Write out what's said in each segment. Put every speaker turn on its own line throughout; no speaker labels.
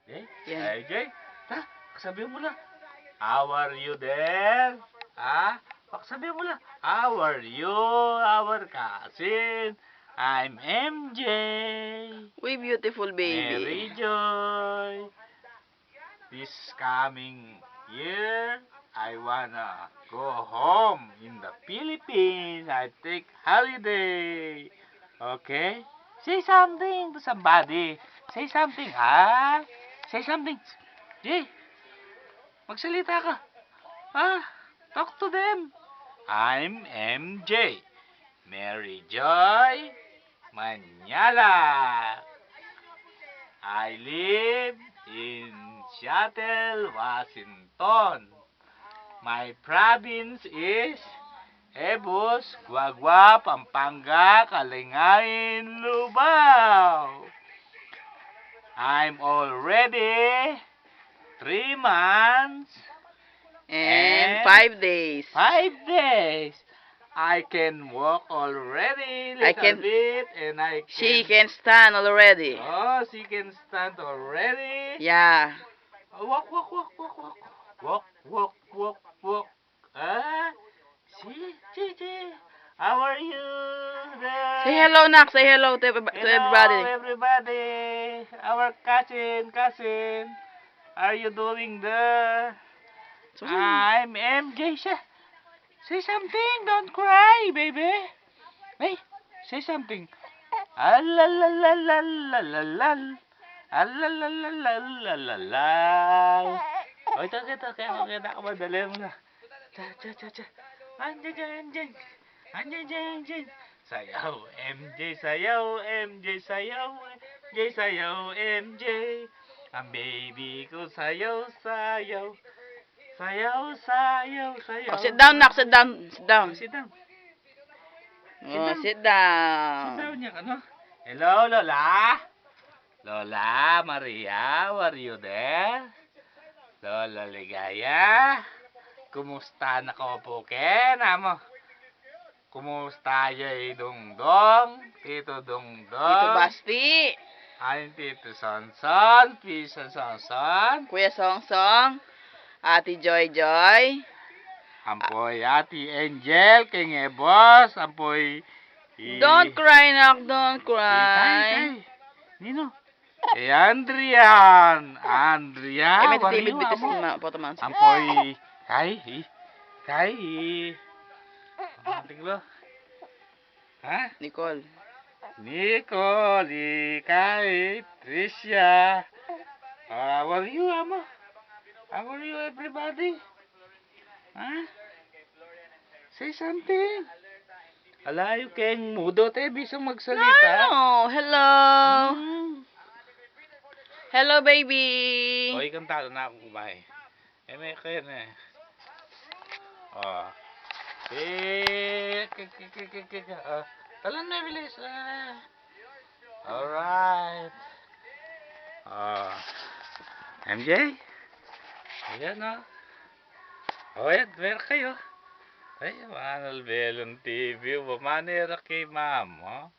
Jay?
Yan.
Ay, Jay. Sabihin mo lang. How are you there? Sabihin mo lang. How are you, our cousin? I'm MJ.
Uy, beautiful
Mary
baby.
Joy. This coming year, I wanna go home in the Philippines. I take holiday. Okay? Say something to somebody. Say something, Say something. Jay, magsalita ka. Talk to them. I'm MJ. Mary Joy Manyala. I live in Seattle, Washington. My province is Ebus, Guagua, Pampanga, Kalingain, Lubao. I'm already 3 months
And 5 days.
5 days. I can walk already little bit and I can...
She can stand already.
Oh, she can stand already.
Yeah.
Walk, walk, walk, walk, walk. Walk, walk, walk, walk. See. How are you there?
Say hello, Nak. Say hello to everybody.
Hello, everybody. Our cousin. Are you doing there? I'm MJ. Say something. Don't cry, baby. Hey, say something. Alalalalalalalal. Alalalalalalalal. Oh, ito. Okay, madali mo na. Cha. Andiyan. Sayaw, MJ, sayaw, MJ, sayaw, MJ, sayaw, MJ. Ang baby ko sayaw. Sayaw.
Oh, sit down, Nak. Sit down.
Sit down.
Oh, sit
Sit
down.
down niya, ano? Hello, Lola? Lola, Maria, are you there? Lola Ligaya? Kumusta na ko po, Ken? Kumusta yay Dongdong? Tito Dongdong?
Tito Basti.
Ay, Tito Sonson? Pisa Sonson?
Kuya Songsong. Ate Joy.
Ampoy Ati Angel, King Ebos, ampoy...
Don't cry, Nak. Don't cry.
Nino? Andrea,
May
what are
David
you,
bitis
amo?
na potoman.
Ampoy, kay, tinglo.
Nicole.
Nicole, kay, Tricia. How are you, amo? How are you, everybody? Say something. Alayo keng mudo te bisang magsalita.
No. Hello. Hello, baby.
Hoy, kantado na akong kumain. May kayo na. Talan na, bilis. Alright. MJ? Ayan o. Ayan, meron kayo. Ay, manal belon TV. Manera kay mama.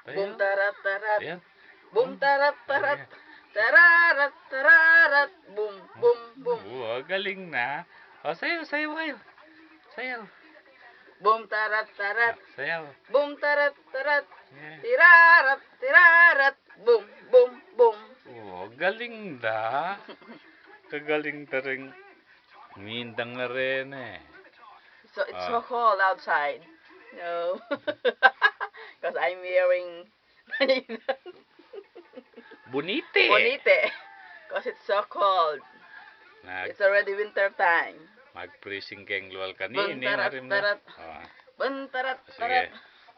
Boom tarat.
Ayan.
Boom tarat. Tararat. Boom.
Galing na. Sayaw kayo. Sayaw.
Boom tarat.
Sayaw.
Boom tarat.
Yeah.
Tirarat. Boom.
Galing da. Kagaling ta rin. Mindang na rin eh.
So it's so cold outside. No. Because I'm wearing
Bonite.
Because it's so cold. It's already winter time.
Mag-freezing keng luwal kanini.
Buntarat.
Sige.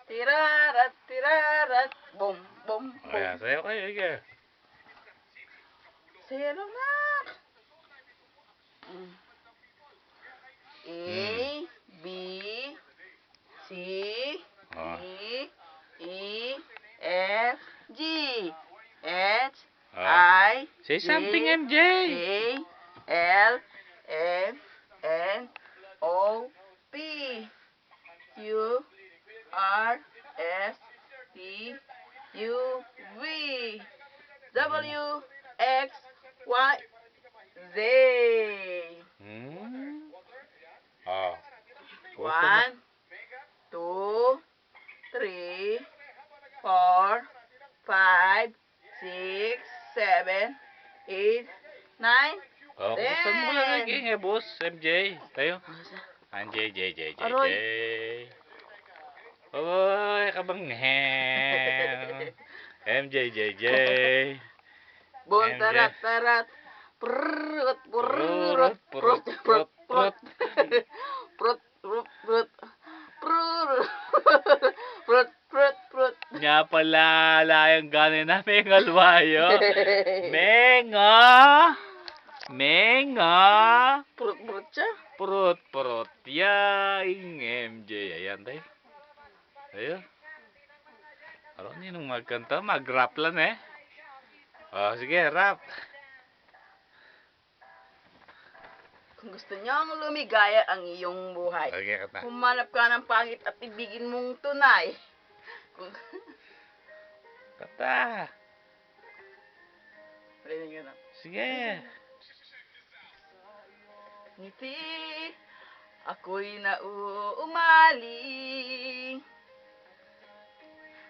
Tirarat. Boom.
Ayan, sayaw kayo. Sige.
Say hello, Nak. A, B, C, D, E, F, G, H, I,
Say something, MJ.
J, L, M, N, O, P, Q, R, S, T, U, V, W, X, Y, Z.
Oh.
1, 2, 3, 4, 5, 6, 7, 8, 9,
Oh, buksan mo lang
10.
ang boss, MJ. Tayo. J.
Aroy.
Oy, kabanghen. MJ.
Buntarat, tarat. Prrrot, prrrot,
Prut,
prut,
prut,
prut,
prut.
prut. Prut, prut, prut. Prut.
Nya pala, layang ganin na mengalwayo. Menga.
Prut siya.
Purut. Yaing MJ. Ayan tayo. Ayan. Aron ninong magkanta, mag-rap lang eh. Oh, sige, rap.
Kung gusto niyong lumigaya ang iyong buhay,
Okay, kanta.
humanap ka ng pangit at ibigin mong tunay. Kung...
Kanta.
Rinig ka na.
Sige.
Ngiti, ako'y nauumaling.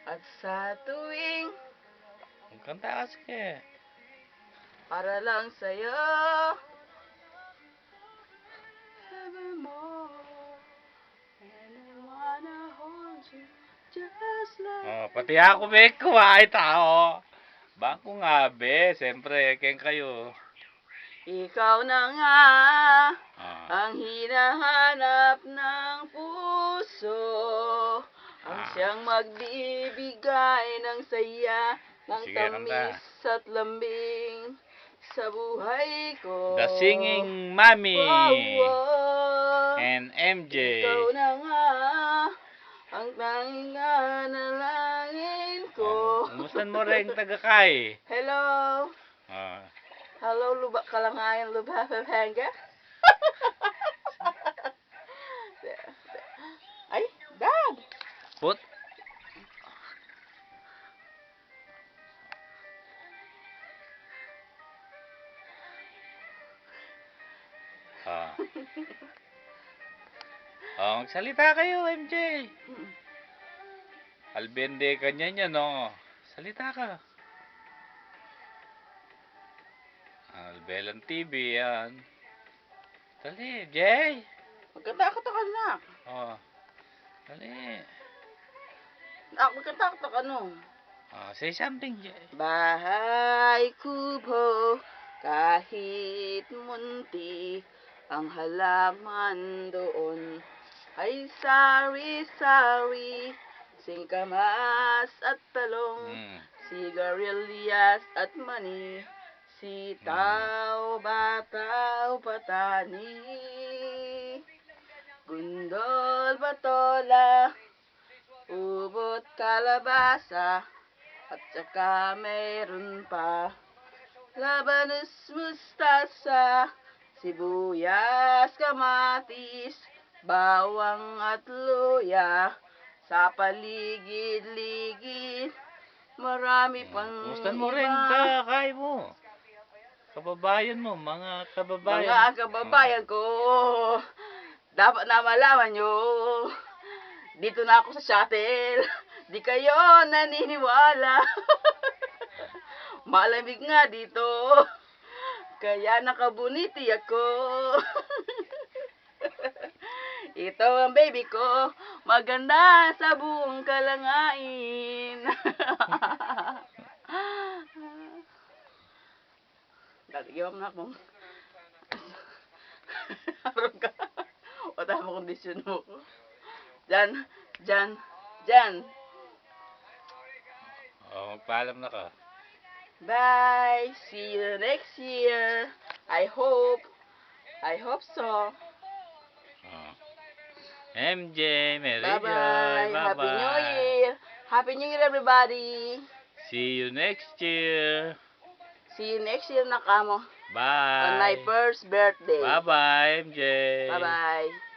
At sa tuwing
Kanta ka, sige.
para lang sa'yo. Evermore, and I wanna hold you just like.
Oh, pati ako may kuwai tao. Bako nga be, siyempre, keng kayo.
Ikaw na nga
Ah.
ang hinahanap ng puso, ang siyang magbibigay ng saya, ng
Sige, kanta.
tamis at lambing sa buhay ko.
The Singing Mommy
Oh.
and MJ.
Ikaw na nga ang tanging nanalangin ko.
Kumusta mo rin tagakay?
Hello.
Ah.
Hello, luba kalangayan, luba papanga. Ay, Dad.
Put. Ah. Oh, magsalita kayo, MJ. Albende ka niya, no? Salita ka. Albelan TV, yan. Dali, Jay.
Magkatakot ka na.
Oh. Dali.
Magkatakot ka no.
Say something, Jay.
Bahay kubo, kahit munti, ang halaman doon ay sari-sari, singkamas at talong, sigarilyas at mani, sitaw, bataw, patani, gundol, batola, ubot, kalabasa, at saka mayroon pa labanos, mustasa, sibuyas, kamatis, bawang at luya, sa paligid-ligid, marami pang
Kumusta mo rin
iba.
kakay mo? Kababayan mo, mga kababayan.
Mga kababayan ko, dapat na malaman nyo, dito na ako sa shuttle. Di kayo naniniwala. Malamig nga dito. Kaya nakabuniti ako. Ito ang baby ko. Maganda sa buong kalangain. Daligaw na akong. Harap ka. Wala mo kondisyon mo. Jan.
Oh, magpaalam na ka.
Bye. See you next year. I hope so.
Oh. MJ, Mary
Bye-bye.
Joy,
Happy New
bye-bye.
Year. Happy New Year, everybody.
See you next year.
See you next year na kamo.
Bye.
On my first birthday.
Bye-bye, MJ.
Bye-bye.